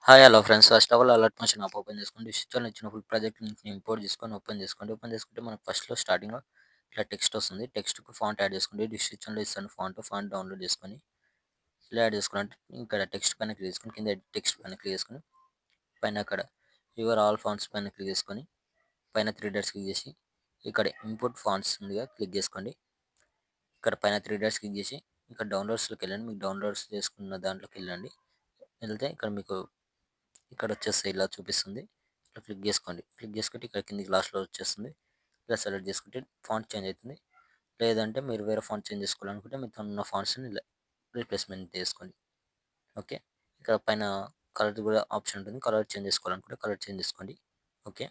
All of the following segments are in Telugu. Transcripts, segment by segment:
Hi hello friends, first of all alert motion app open చేసుకోండి. స్విచ్లో ఇచ్చిన ఫుల్ ప్రాజెక్ట్ లింక్ని ఇంపోర్ట్ చేసుకొని ఓపెన్ చేసుకోండి. ఓపెన్ చేసుకుంటే మనకు ఫస్ట్లో స్టార్టింగ్లో ఇట్లా టెక్స్ట్ వస్తుంది. టెక్స్ట్కు ఫాంట్ యాడ్ చేసుకోండి. డిస్క్రిప్షన్లో ఇస్తాను ఫాంట్ డౌన్లోడ్ చేసుకొని ఇలా యాడ్ చేసుకున్నట్టు ఇక్కడ టెక్స్ట్ పైన క్లిక్ చేసుకొని కింద టెక్స్ట్ పైన క్లిక్ చేసుకొని పైన అక్కడ యువర్ ఆల్ ఫాంట్స్ పైన క్లిక్ చేసుకొని పైన 3 డాట్స్ క్లిక్ చేసి ఇక్కడ ఇంపోర్ట్ ఫాంట్స్ ఉందిగా క్లిక్ చేసుకోండి. ఇక్కడ పైన 3 డాట్స్ క్లిక్ చేసి ఇక్కడ డౌన్లోడ్స్లోకి వెళ్ళండి. మీకు డౌన్లోడ్స్ చేసుకున్న దాంట్లోకి వెళ్ళండి. వెళ్తే ఇక్కడ మీకు ఇక్కడ వచ్చేస్తే ఇలా చూపిస్తుంది. ఇట్లా క్లిక్ చేసుకోండి. క్లిక్ చేసుకుంటే ఇక్కడ కిందికి లాస్ట్లో వచ్చేస్తుంది. ఇలా సెలెక్ట్ చేసుకుంటే ఫాంట్ చేంజ్ అవుతుంది. లేదంటే మీరు వేరే ఫాంట్ చేంజ్ చేసుకోవాలనుకుంటే మీతో ఉన్న ఫాంట్స్ని రీప్లేస్మెంట్ చేసుకోండి. ఓకే, ఇక్కడ పైన కలర్ కూడా ఆప్షన్ ఉంటుంది. కలర్ చేంజ్ చేసుకోవాలనుకుంటే కలర్ చేంజ్ చేసుకోండి. ఓకే,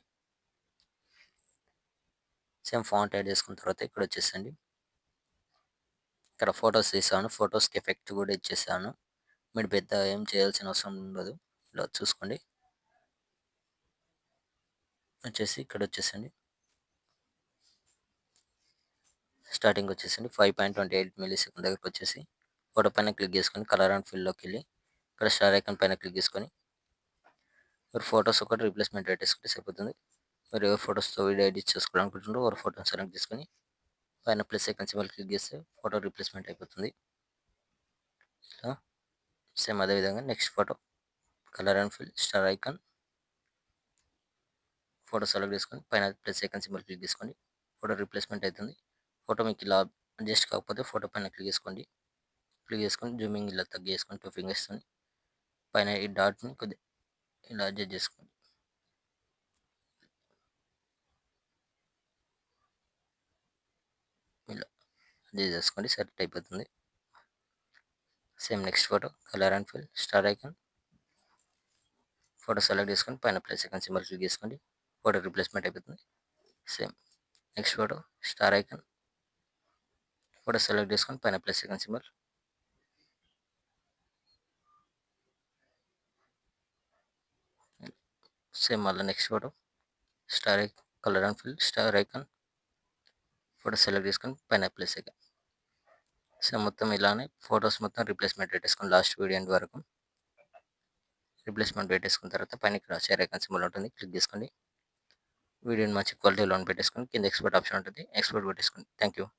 సేమ్ ఫాంట్ యాడ్ చేసుకున్న తర్వాత ఇక్కడ వచ్చేసండి. ఇక్కడ ఫొటోస్ తీసాను. ఫొటోస్కి ఎఫెక్ట్ కూడా ఇచ్చేసాను. మీరు పెద్ద ఏం చేయాల్సిన అవసరం ఉండదు. ఇలా చూసుకోండి. వచ్చేసి ఇక్కడ వచ్చేసండి స్టార్టింగ్ వచ్చేసండి 5.28 మిల్లీ-సెకండ్ దగ్గరకు వచ్చేసి ఫోటో పైన క్లిక్ చేసుకొని కలర్ అండ్ ఫిల్లోకి వెళ్ళి ఇక్కడ స్టార్ ఐకాన్ పైన క్లిక్ చేసుకొని మీరు ఫొటోస్ ఒకటి రీప్లేస్మెంట్ రేట్ వేసుకుంటే సరిపోతుంది. మీరు ఎవరి ఫొటోస్తో వీడియో ఎడిట్ చేసుకోవాలనుకుంటున్నారో ఒక ఫోటోని సెలెక్ట్ చేసుకొని పైన ప్లస్ ఐకాన్ సింబల్ క్లిక్ చేస్తే ఫోటో రీప్లేస్మెంట్ అయిపోతుంది. ఇలా సేమ్ అదేవిధంగా next photo colour and fill star icon photo select చేసుకొని పైన ప్లస్ ఐకాన్ సింబల్ క్లిక్ చేసుకోండి. ఫోటో రీప్లేస్మెంట్ అవుతుంది. ఫోటో మీకు ఇలా అడ్జస్ట్ కాకపోతే ఫోటో పైన క్లిక్ చేసుకోండి. క్లిక్ చేసుకొని జూమింగ్ ఇలా తగ్గించుకొని 2 ఫింగర్స్తో పైన ఈ డాట్ని కొద్దిగా ఇలా అడ్జస్ట్ చేసుకోండి. ఇలా అడ్జస్ట్ చేసుకోండి, సెట్ అయిపోతుంది. Same next photo colour and fill star icon photo select చేసుకొని పైన ప్లస్ ఐకాన్ సింబల్ క్లిక్ చేసుకోండి. ఫోటో రీప్లేస్మెంట్ అయిపోతుంది. Same next photo star icon photo select చేసుకొని పైన ప్లస్ ఐకాన్ సింబల్ సేమ్ మళ్ళీ next photo star icon colour and fill star icon photo select చేసుకొని పైన ప్లస్ ఐకాన్. సో మొత్తం ఇలానే ఫొటోస్ మొత్తం రీప్లేస్మెంట్ పెట్టేసుకొని లాస్ట్ వీడియో ఎండ్ వరకు రీప్లేస్మెంట్ పెట్టేసుకున్న తర్వాత పైన ఇక్కడ షేర్ ఐకాన్ సింబల్ ఉంటుంది. క్లిక్ చేసుకోండి. వీడియోని మంచి క్వాలిటీలో పెట్టేసుకొని కింద ఎక్స్పోర్ట్ ఆప్షన్ ఉంటుంది. ఎక్స్పోర్ట్ పెట్టేసుకోండి. Thank you.